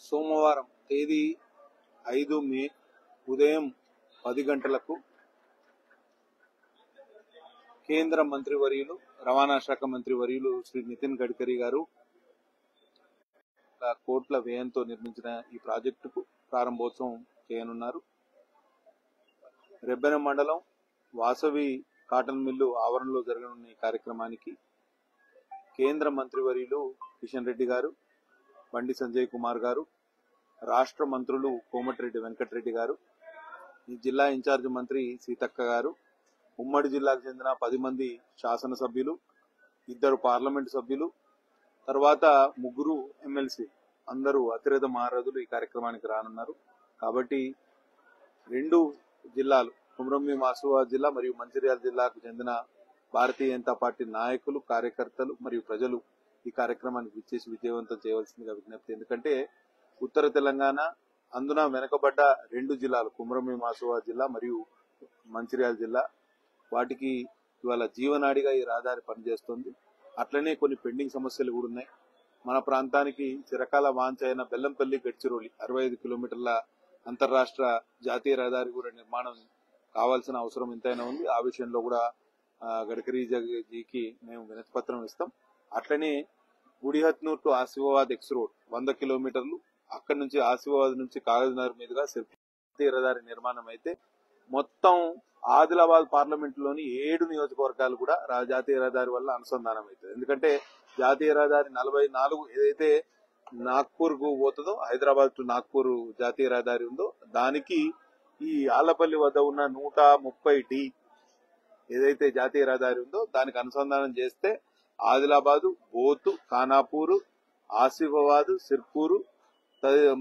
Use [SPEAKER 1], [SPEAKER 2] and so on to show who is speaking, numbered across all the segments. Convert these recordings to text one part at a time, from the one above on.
[SPEAKER 1] సోమవారం తేదీ 5 మే ఉదయం 10 గంటలకు కేంద్ర మంత్రివర్యులు రవాణా శాఖ మంత్రివర్యులు శ్రీ నితిన్ గడ్కరీ గారు కోట్ల వ్యయంతో నిర్మించిన ఈ ప్రాజెక్టుకు ప్రారంభోత్సవం చేయనున్నారు. రెబ్బెన మండలం వాసవి కాటన్ మిల్లు ఆవరణలో జరగనున్న ఈ కార్యక్రమానికి కేంద్ర మంత్రివర్యులు కిషన్ రెడ్డి గారు, బండి సంజయ్ కుమార్ గారు, రాష్ట్ర మంత్రులు కోమటిరెడ్డి వెంకటరెడ్డి గారు, ఈ జిల్లా ఇన్ఛార్జ్ మంత్రి సీతక్క గారు, ఉమ్మడి జిల్లాకు చెందిన 10 మంది శాసనసభ్యులు, 2 పార్లమెంటు సభ్యులు, తర్వాత 3 ఎమ్మెల్సీ అందరూ అతిరథ మహారథులు ఈ కార్యక్రమానికి రానున్నారు. కాబట్టి 2 జిల్లాలు కుమ్రంభీం ఆసిఫాబాద్ జిల్లా మరియు మంచిర్యాల జిల్లాకు చెందిన భారతీయ జనతా పార్టీ నాయకులు, కార్యకర్తలు మరియు ప్రజలు ఈ కార్యక్రమానికి విచ్చేసి విజయవంతం చేయవలసిందిగా విజ్ఞప్తి. ఎందుకంటే ఉత్తర తెలంగాణ అందున వెనుకబడ్డ 2 జిల్లాలు కుమ్రంభీం ఆసిఫాబాద్ జిల్లా మరియు మంచిర్యాల జిల్లా, వాటికి ఇవాళ జీవనాడిగా ఈ రహదారి పనిచేస్తుంది. అట్లనే కొన్ని పెండింగ్ సమస్యలు కూడా ఉన్నాయి. మన ప్రాంతానికి చిరకాల వాంఛ అయిన బెల్లంపల్లి గడ్చిరోలి 65 కిలోమీటర్ల అంతర్రాష్ట్ర జాతీయ రహదారి కూడా నిర్మాణం కావాల్సిన అవసరం ఎంతైనా ఉంది. ఆ విషయంలో కూడా గడ్కరీజీకి మేము వినతి పత్రం ఇస్తాం. అట్లనే Gudihathnoor to Asifabad X road 100 కిలోమీటర్లు, అక్కడి నుంచి ఆసిఫాబాద్ నుంచి కాగజ్నగర్ మీదుగా జాతీయ రహదారి నిర్మాణం అయితే మొత్తం ఆదిలాబాద్ పార్లమెంట్ లోని 7 నియోజకవర్గాలు కూడా జాతీయ రహదారి వల్ల అనుసంధానం అవుతుంది. ఎందుకంటే జాతీయ రహదారి 44 ఏదైతే నాగ్పూర్ కు పోతుందో, హైదరాబాద్ టు నాగ్పూర్ జాతీయ రహదారి ఉందో, దానికి ఈ ఆలపల్లి వద్ద ఉన్న 130D ఏదైతే జాతీయ రహదారి ఉందో దానికి అనుసంధానం చేస్తే ఆదిలాబాదు, బోతు, ఖానాపూరు, ఆసిఫాబాద్, సిర్పూరు,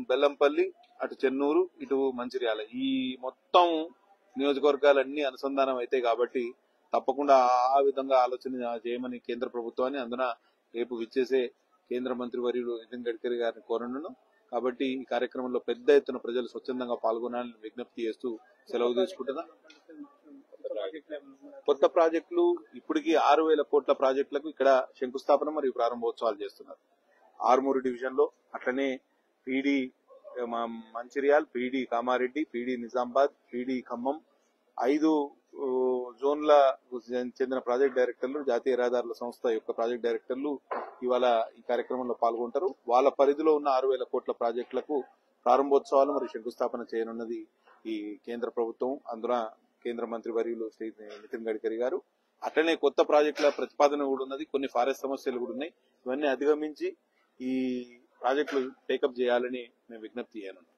[SPEAKER 1] బెల్లంపల్లి, అటు చెన్నూరు, ఇటు మంచిర్యాల, ఈ మొత్తం నియోజకవర్గాలన్నీ అనుసంధానం అవుతాయి. కాబట్టి తప్పకుండా ఆ విధంగా ఆలోచన చేయమని కేంద్ర ప్రభుత్వాన్ని, అందున రేపు విచ్చేసే కేంద్ర మంత్రి వర్యులు నితిన్ గడ్కరీ గారిని కోరనున్నాను. కాబట్టి ఈ కార్యక్రమంలో పెద్ద ఎత్తున ప్రజలు స్వచ్ఛందంగా పాల్గొనాలని విజ్ఞప్తి చేస్తూ సెలవు తీసుకుంటున్నా. కొత్త ప్రాజెక్టులు ఇప్పటికీ 6,000 కోట్ల ప్రాజెక్టులకు ఇక్కడ శంకుస్థాపన మరియు ప్రారంభోత్సవాలు చేస్తున్నారు. ఆర్మూరు డివిజన్ లో, అట్లనే PD Mancherial, PD Kamareddy, PD Nizamabad, PD Khammam 5 జోన్ల చెందిన ప్రాజెక్ట్ డైరెక్టర్లు, జాతీయ రహదారుల సంస్థ యొక్క ప్రాజెక్ట్ డైరెక్టర్లు ఇవాళ ఈ కార్యక్రమంలో పాల్గొంటారు. వాళ్ళ పరిధిలో ఉన్న 6,000 కోట్ల ప్రాజెక్టులకు ప్రారంభోత్సవాలు మరియు శంకుస్థాపన చేయనున్నది ఈ కేంద్ర ప్రభుత్వం, అందున కేంద్ర మంత్రి వర్యులు శ్రీ నితిన్ గడ్కరీ గారు. అట్లనే కొత్త ప్రాజెక్టుల ప్రతిపాదన కూడా ఉన్నది, కొన్ని ఫారెస్ట్ సమస్యలు కూడా ఉన్నాయి. ఇవన్నీ అధిగమించి ఈ ప్రాజెక్టులు టేకప్ చేయాలని మేము విజ్ఞప్తి చేయనున్నాం.